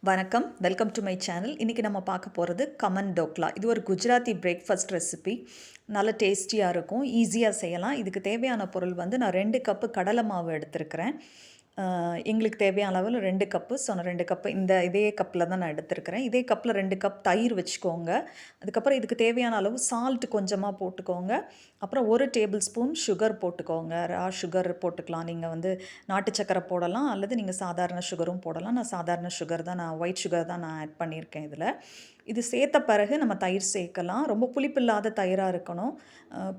வணக்கம், welcome to my channel. இன்றைக்கி நம்ம பார்க்க போகிறது கமன் டோக்லா. இது ஒரு குஜராத்தி பிரேக்ஃபாஸ்ட் ரெசிபி. நல்ல டேஸ்டியாக இருக்கும், ஈஸியாக செய்யலாம். இதுக்கு தேவையான பொருள் வந்து நான் 2 கப்பு கடலை மாவு எடுத்திருக்கிறேன். எங்களுக்கு தேவையான அளவில் 2 கப்பு. ஸோ நான் 2 கப்பு இதே கப்பில் தான் நான் எடுத்திருக்கிறேன். இதே கப்பில் 2 கப் தயிர் வச்சுக்கோங்க. அதுக்கப்புறம் இதுக்கு தேவையான அளவு சால்ட் கொஞ்சமாக போட்டுக்கோங்க. அப்புறம் 1 டேபிள் ஸ்பூன் சுகர் போட்டுக்கோங்க. ரா சுகர் போட்டுக்கலாம். நீங்கள் வந்து நாட்டு சக்கரை போடலாம், அல்லது நீங்கள் சாதாரண சுகரும் போடலாம். நான் சாதாரண சுகர் தான், ஒயிட் சுகர் தான் நான் ஆட் பண்ணியிருக்கேன் இதில். இது சேர்த்த பிறகு நம்ம தயிர் சேர்க்கலாம். ரொம்ப புளிப்பு இல்லாத தயிராக இருக்கணும்.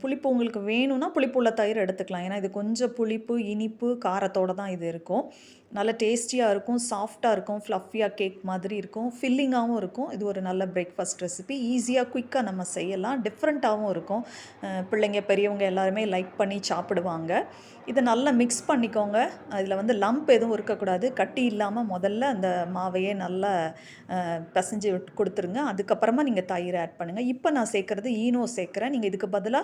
புளிப்பு உங்களுக்கு வேணும்னா புளிப்பு உள்ள தயிர் எடுத்துக்கலாம். ஏன்னா இது கொஞ்சம் புளிப்பு, இனிப்பு, காரத்தோடு தான் இது இருக்கும். நல்ல டேஸ்டியாக இருக்கும், சாஃப்டாக இருக்கும், ஃப்ளஃபியாக கேக் மாதிரி இருக்கும், ஃபில்லிங்காகவும் இருக்கும். இது ஒரு நல்ல பிரேக்ஃபாஸ்ட் ரெசிபி. ஈஸியாக குயிக்காக நம்ம செய்யலாம். டிஃப்ரெண்ட்டாகவும் இருக்கும். பிள்ளைங்க பெரியவங்க எல்லாருமே லைக் பண்ணி சாப்பிடுவாங்க. இதை நல்லா மிக்ஸ் பண்ணிக்கோங்க. இதில் வந்து லம்ப் எதுவும் இருக்கக்கூடாது. கட்டி இல்லாமல் முதல்ல அந்த மாவையே நல்லா பிசைஞ்சு கொடுத்துருங்க. அதுக்கப்புறமா நீங்கள் தயிர் ஆட் பண்ணுங்கள். இப்போ நான் சேர்க்குறது ஈனோ சேர்க்குறேன். நீங்கள் இதுக்கு பதிலாக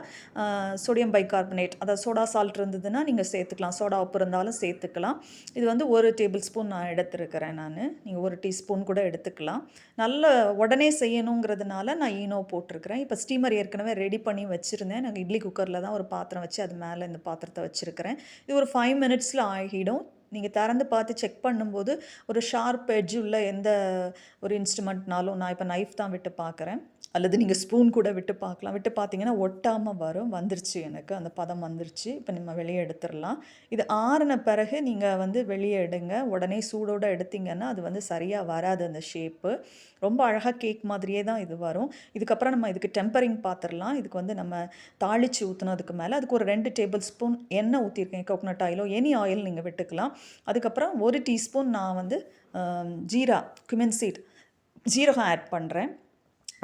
சோடியம் பைகார்பனேட், அதாவது சோடா சால்ட் இருந்ததுன்னா நீங்கள் சேர்த்துக்கலாம். சோடா உப்பு இருந்தாலும் சேர்த்துக்கலாம். இது வந்து 1 டேபிள் ஸ்பூன் நான் எடுத்துருக்கிறேன். நீங்கள் 1 டீஸ்பூன் கூட எடுத்துக்கலாம். நல்ல உடனே செய்யணுங்கிறதுனால நான் ஈனோ போட்டிருக்கிறேன். இப்போ ஸ்டீமர் ஏற்கனவே ரெடி பண்ணி வச்சுருந்தேன். நாங்கள் இட்லி குக்கரில் தான் ஒரு பாத்திரம் வச்சு அது மேலே இந்த பாத்திரத்தை வச்சுருக்கிறேன். இது ஒரு 5 மினிட்ஸில் ஆகிடும். நீங்கள் திறந்து பார்த்து செக் பண்ணும்போது ஒரு ஷார்ப் எட்ஜ் உள்ள எந்த ஒரு இன்ஸ்ட்ருமெண்ட்னாலும், நான் இப்போ நைஃப் தான் விட்டு பார்க்குறேன், அல்லது நீங்கள் ஸ்பூன் கூட விட்டு பார்க்கலாம். விட்டு பார்த்தீங்கன்னா ஒட்டாமல் வந்துருச்சு. எனக்கு அந்த பதம் வந்துருச்சு. இப்போ நம்ம வெளியே எடுத்துடலாம். இது ஆறின பிறகு நீங்கள் வந்து வெளியே எடுங்க. உடனே சூடோடு எடுத்திங்கன்னா அது வந்து சரியாக வராது. அந்த ஷேப்பு ரொம்ப அழகாக கேக் மாதிரியே தான் இது வரும். இதுக்கப்புறம் நம்ம இதுக்கு டெம்பரிங் பார்த்துடலாம். இதுக்கு வந்து நம்ம தாளித்து ஊற்றினதுக்கு மேலே அதுக்கு ஒரு 2 டேபிள் ஸ்பூன் எண்ணெய் ஊற்றிருக்கேன். கோகோனட் ஆயிலோ எனி ஆயில் நீங்கள் விட்டுக்கலாம். அதுக்கப்புறம் 1 டீஸ்பூன் நான் வந்து குமின் சீட், ஜீரகம் ஆட் பண்ணுறேன்.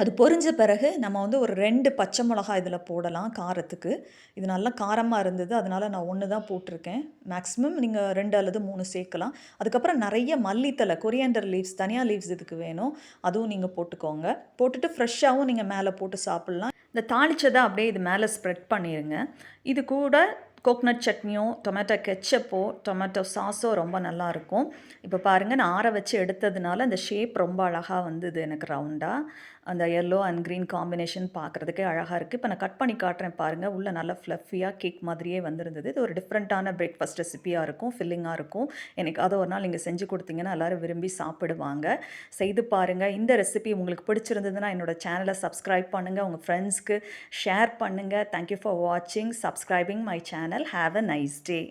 அது பொரிஞ்ச பிறகு நம்ம வந்து ஒரு 2 பச்சை மிளகா இதில் போடலாம் காரத்துக்கு. இது நல்லா காரமாக இருந்தது, அதனால் நான் 1 தான் போட்டிருக்கேன். மேக்ஸிமம் நீங்கள் 2 அல்லது 3 சேர்க்கலாம். அதுக்கப்புறம் நிறைய மல்லித்தலை, கொரியாண்டர் லீவ்ஸ், தனியா லீவ்ஸ் இதுக்கு வேணும், அதுவும் நீங்கள் போட்டுக்கோங்க. போட்டுட்டு ஃப்ரெஷ்ஷாகவும் நீங்கள் மேலே போட்டு சாப்பிட்லாம். இந்த தாளிச்சதை அப்படியே இது மேலே ஸ்ப்ரெட் பண்ணிடுங்க. இது கூட கோக்னட் சட்னியோ, டொமேட்டோ கெச்சப்போ, டொமேட்டோ சாஸோ ரொம்ப நல்லாயிருக்கும். இப்போ பாருங்கள், நான் ஆற வச்சு எடுத்ததுனால அந்த ஷேப் ரொம்ப அழகாக வந்தது எனக்கு ரவுண்டாக. அந்த எல்லோ அண்ட் க்ரீன் காம்பினேஷன் பார்க்குறதுக்கே அழகாக இருக்குது. இப்போ நான் கட் பண்ணி காட்டுறேன் பாருங்கள். உள்ளே நல்லா ஃப்ளஃபியாக கேக் மாதிரியே வந்திருந்தது. இது ஒரு டிஃப்ரெண்ட்டான பிரேக்ஃபாஸ்ட் ரெசிபியாக இருக்கும், ஃபில்லிங்காக இருக்கும். எனக்கு அதை ஒரு நாள் நீங்கள் செஞ்சு கொடுத்தீங்கன்னா எல்லோரும் விரும்பி சாப்பிடுவாங்க. செய்து பாருங்கள். இந்த ரெசிபி உங்களுக்கு பிடிச்சிருந்ததுன்னா என்னோடய சேனலை சப்ஸ்கிரைப் பண்ணுங்கள், உங்கள் ஃப்ரெண்ட்ஸ்க்கு ஷேர் பண்ணுங்கள். தேங்க்யூ ஃபார் வாட்சிங், subscribing my channel. Have a nice day.